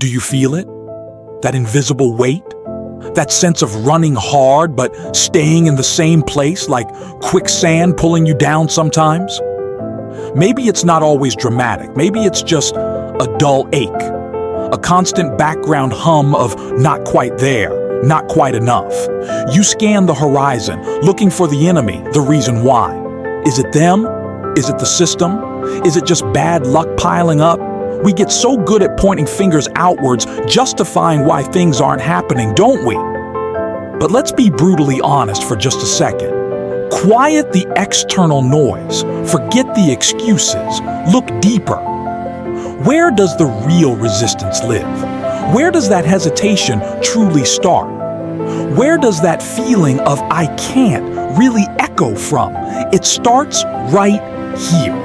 Do you feel it? That invisible weight? That sense of running hard but staying in the same place, like quicksand pulling you down sometimes? Maybe it's not always dramatic. Maybe it's just a dull ache, a constant background hum of not quite there, not quite enough. You scan the horizon, looking for the enemy, the reason why. Is it them? Is it the system? Is it just bad luck piling up? We get so good at pointing fingers outwards, justifying why things aren't happening, don't we? But let's be brutally honest for just a second. Quiet the external noise. Forget the excuses. Look deeper. Where does the real resistance live? Where does that hesitation truly start? Where does that feeling of "I can't" really echo from? It starts right here.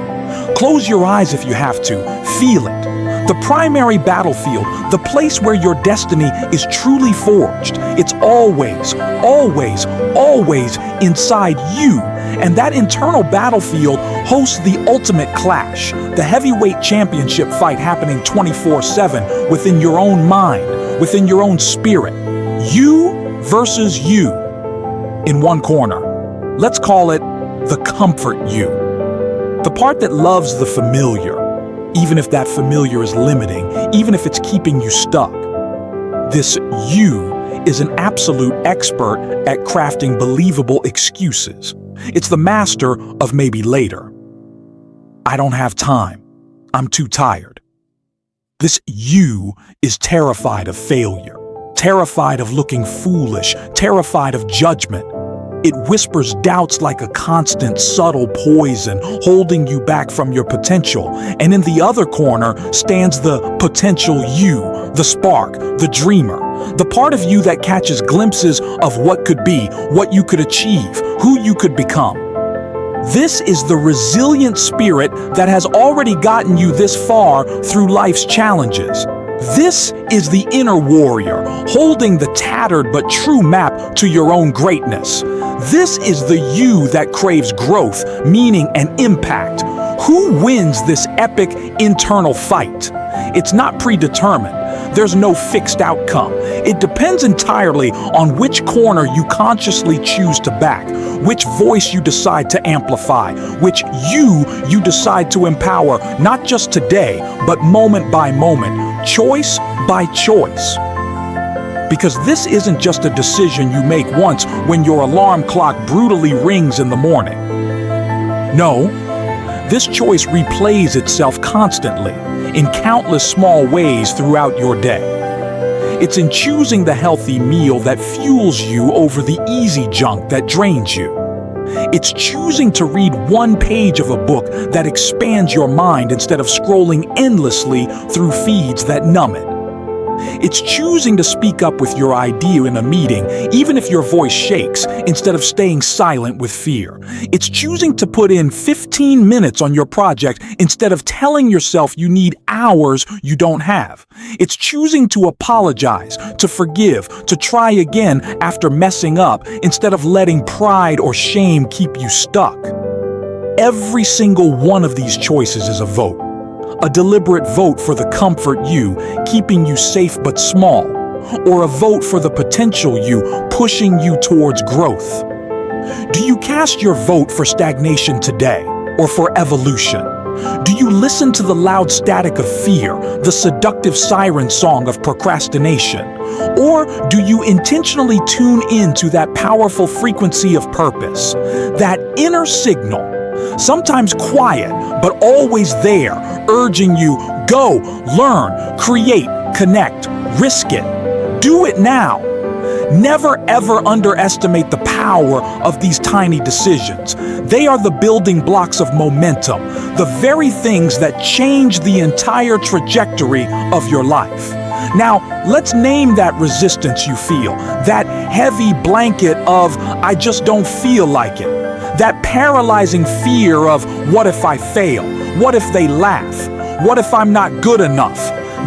Close your eyes if you have to. Feel it. The primary battlefield, the place where your destiny is truly forged. It's always, always, always inside you. And that internal battlefield hosts the ultimate clash, the heavyweight championship fight happening 24/7 within your own mind, within your own spirit. You versus you in one corner. Let's call it the comfort you. The part that loves the familiar, even if that familiar is limiting, even if it's keeping you stuck. This you is an absolute expert at crafting believable excuses. It's the master of maybe later. I don't have time. I'm too tired. This you is terrified of failure, terrified of looking foolish, terrified of judgment. It whispers doubts like a constant, subtle poison, holding you back from your potential. And in the other corner stands the potential you, the spark, the dreamer, the part of you that catches glimpses of what could be, what you could achieve, who you could become. This is the resilient spirit that has already gotten you this far through life's challenges. This is the inner warrior, holding the tattered but true map to your own greatness. This is the you that craves growth, meaning, and impact. Who wins this epic internal fight? It's not predetermined. There's no fixed outcome. It depends entirely on which corner you consciously choose to back, which voice you decide to amplify, which you decide to empower, not just today, but moment by moment, choice by choice. Because this isn't just a decision you make once when your alarm clock brutally rings in the morning. No, this choice replays itself constantly, in countless small ways throughout your day. It's in choosing the healthy meal that fuels you over the easy junk that drains you. It's choosing to read one page of a book that expands your mind instead of scrolling endlessly through feeds that numb it. It's choosing to speak up with your idea in a meeting, even if your voice shakes, instead of staying silent with fear. It's choosing to put in 15 minutes on your project instead of telling yourself you need hours you don't have. It's choosing to apologize, to forgive, to try again after messing up, instead of letting pride or shame keep you stuck. Every single one of these choices is a vote. A deliberate vote for the comfort you, keeping you safe but small, or a vote for the potential you, pushing you towards growth. Do you cast your vote for stagnation today, or for evolution? Do you listen to the loud static of fear, the seductive siren song of procrastination? Or do you intentionally tune into that powerful frequency of purpose, that inner signal? Sometimes quiet, but always there, urging you, go, learn, create, connect, risk it. Do it now. Never ever underestimate the power of these tiny decisions. They are the building blocks of momentum, the very things that change the entire trajectory of your life. Now, let's name that resistance you feel, that heavy blanket of, I just don't feel like it. That paralyzing fear of, what if I fail? What if they laugh? What if I'm not good enough?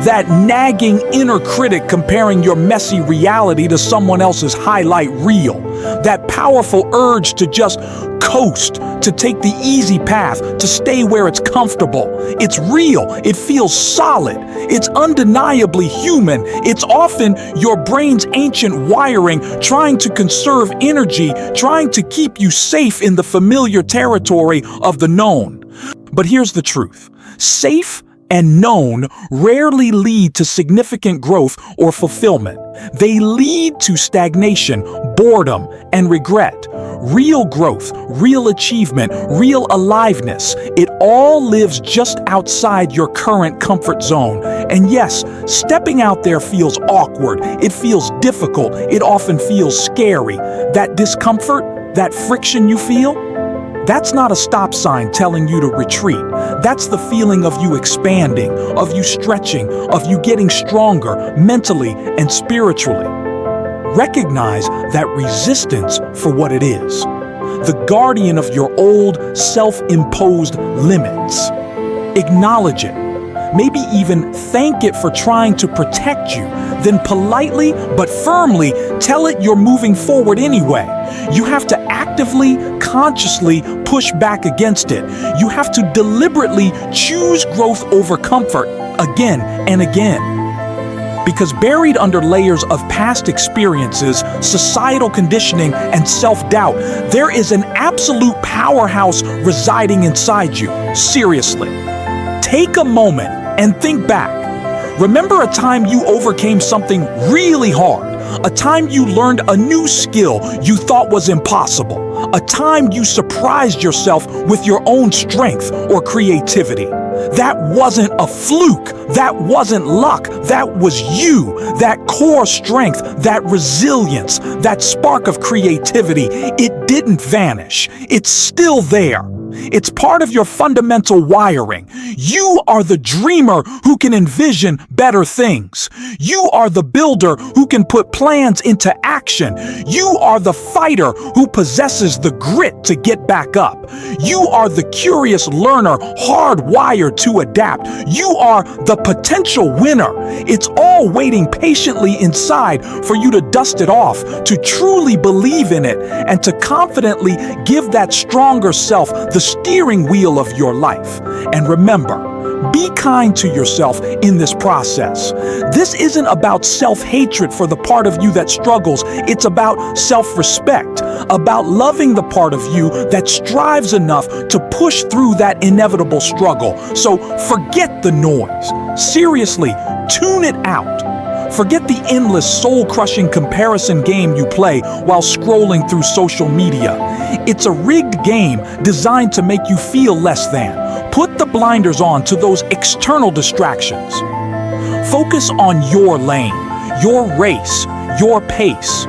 That nagging inner critic comparing your messy reality to someone else's highlight reel. That powerful urge to just coast, to take the easy path, to stay where it's comfortable. It's real. It feels solid. It's undeniably human. It's often your brain's ancient wiring trying to conserve energy, trying to keep you safe in the familiar territory of the known. But here's the truth. Safe and known rarely lead to significant growth or fulfillment. They lead to stagnation, boredom, and regret. Real growth, real achievement, real aliveness, it all lives just outside your current comfort zone. And yes, stepping out there feels awkward, it feels difficult, it often feels scary. That discomfort, that friction you feel, that's not a stop sign telling you to retreat. That's the feeling of you expanding, of you stretching, of you getting stronger mentally and spiritually. Recognize that resistance for what it is, the guardian of your old self-imposed limits. Acknowledge it. Maybe even thank it for trying to protect you. Then politely but firmly tell it you're moving forward anyway. You have to actively, consciously push back against it. You have to deliberately choose growth over comfort again and again. Because buried under layers of past experiences, societal conditioning, and self-doubt, there is an absolute powerhouse residing inside you. Seriously. Take a moment and think back. Remember a time you overcame something really hard, a time you learned a new skill you thought was impossible, a time you surprised yourself with your own strength or creativity. That wasn't a fluke, that wasn't luck, that was you, that core strength, that resilience, that spark of creativity. It didn't vanish, it's still there. It's part of your fundamental wiring. You are the dreamer who can envision better things. You are the builder who can put plans into action. You are the fighter who possesses the grit to get back up. You are the curious learner hardwired to adapt. You are the potential winner. It's all waiting patiently inside for you to dust it off, to truly believe in it, and to confidently give that stronger self the steering wheel of your life. And remember, be kind to yourself in this process. This isn't about self-hatred for the part of you that struggles. It's about self-respect, about loving the part of you that strives enough to push through that inevitable struggle. So forget the noise. Seriously, tune it out. Forget the endless soul-crushing comparison game you play while scrolling through social media. It's a rigged game designed to make you feel less than. Put the blinders on to those external distractions. Focus on your lane, your race, your pace.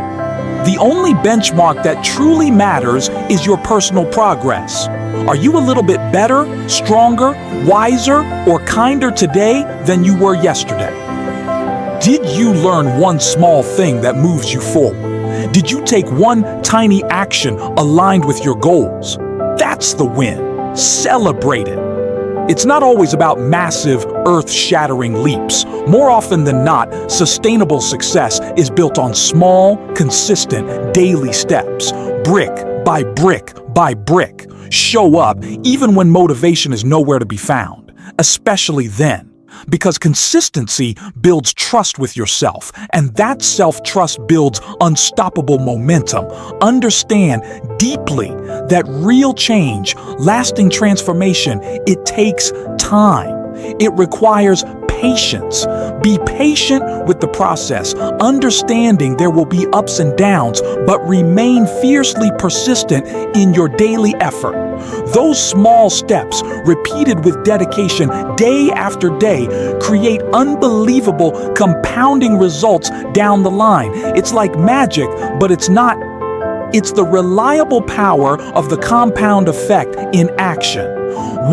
The only benchmark that truly matters is your personal progress. Are you a little bit better, stronger, wiser, or kinder today than you were yesterday? Did you learn one small thing that moves you forward? Did you take one tiny action aligned with your goals? That's the win. Celebrate it. It's not always about massive, earth-shattering leaps. More often than not, sustainable success is built on small, consistent, daily steps. Brick by brick by brick. Show up even when motivation is nowhere to be found, especially then. Because consistency builds trust with yourself, and that self-trust builds unstoppable momentum. Understand deeply that real change, lasting transformation, it takes time. It requires patience. Be patient with the process, understanding there will be ups and downs, but remain fiercely persistent in your daily effort. Those small steps, repeated with dedication day after day, create unbelievable compounding results down the line. It's like magic, but it's not. It's the reliable power of the compound effect in action.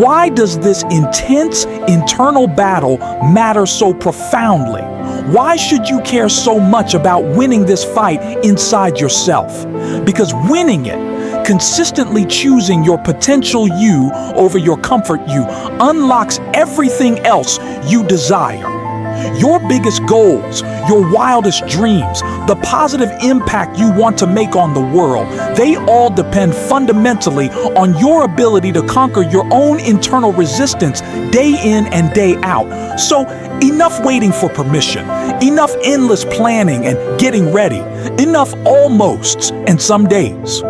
Why does this intense internal battle matter so profoundly? Why should you care so much about winning this fight inside yourself? Because winning it, consistently choosing your potential you over your comfort you, unlocks everything else you desire. Your biggest goals, your wildest dreams, the positive impact you want to make on the world, they all depend fundamentally on your ability to conquer your own internal resistance day in and day out. So, enough waiting for permission, enough endless planning and getting ready, enough almosts and some days.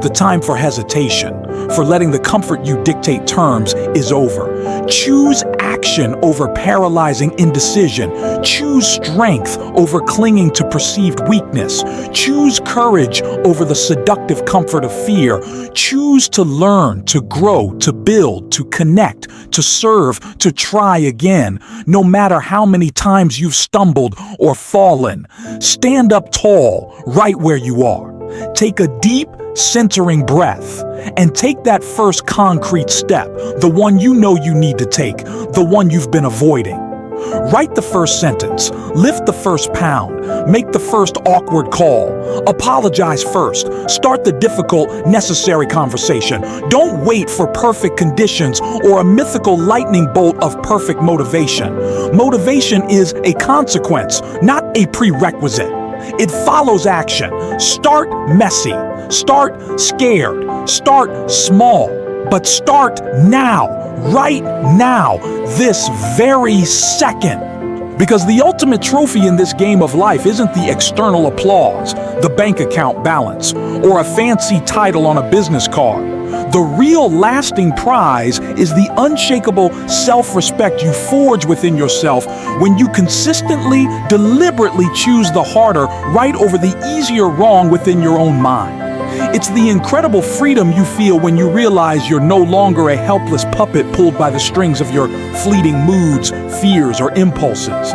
The time for hesitation, for letting the comfort you dictate terms, is over. Choose action over paralyzing indecision. Choose strength over clinging to perceived weakness. Choose courage over the seductive comfort of fear. Choose to learn, to grow, to build, to connect, to serve, to try again, no matter how many times you've stumbled or fallen. Stand up tall, right where you are. Take a deep, centering breath and take that first concrete step, the one you know you need to take, the one you've been avoiding. Write the first sentence, lift the first pound, make the first awkward call, apologize first, start the difficult, necessary conversation. Don't wait for perfect conditions or a mythical lightning bolt of perfect motivation. Motivation is a consequence, not a prerequisite. It follows action. Start messy. Start scared. Start small. But start now. Right now. This very second. Because the ultimate trophy in this game of life isn't the external applause, the bank account balance, or a fancy title on a business card. The real lasting prize is the unshakable self-respect you forge within yourself when you consistently, deliberately choose the harder right over the easier wrong within your own mind. It's the incredible freedom you feel when you realize you're no longer a helpless puppet pulled by the strings of your fleeting moods, fears, or impulses.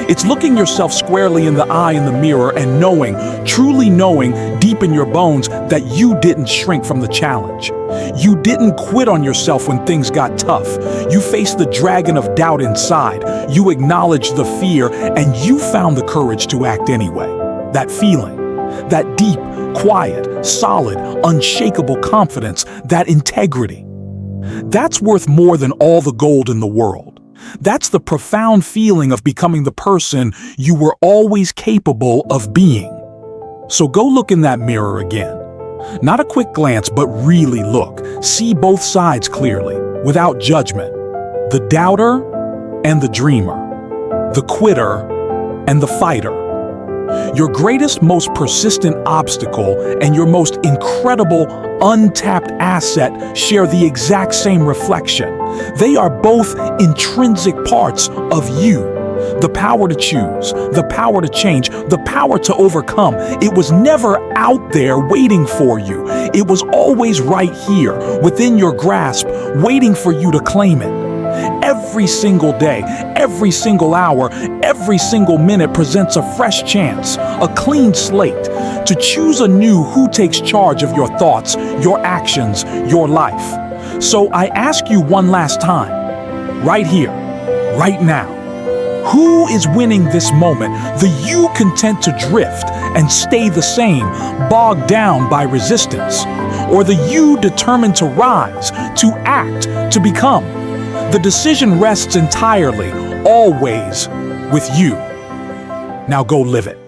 It's looking yourself squarely in the eye in the mirror and knowing, truly knowing deep in your bones that you didn't shrink from the challenge. You didn't quit on yourself when things got tough. You faced the dragon of doubt inside. You acknowledged the fear and you found the courage to act anyway. That feeling, that deep, quiet, solid, unshakable confidence, that integrity. That's worth more than all the gold in the world. That's the profound feeling of becoming the person you were always capable of being. So go look in that mirror again. Not a quick glance, but really look. See both sides clearly, without judgment. The doubter and the dreamer. The quitter and the fighter. Your greatest, most persistent obstacle and your most incredible, untapped asset share the exact same reflection. They are both intrinsic parts of you. The power to choose, the power to change, the power to overcome. It was never out there waiting for you. It was always right here, within your grasp, waiting for you to claim it. Every single day, every single hour, every single minute presents a fresh chance, a clean slate, to choose anew who takes charge of your thoughts, your actions, your life. So I ask you one last time, right here, right now, who is winning this moment? The you content to drift and stay the same, bogged down by resistance? Or the you determined to rise, to act, to become? The decision rests entirely, always, with you. Now go live it.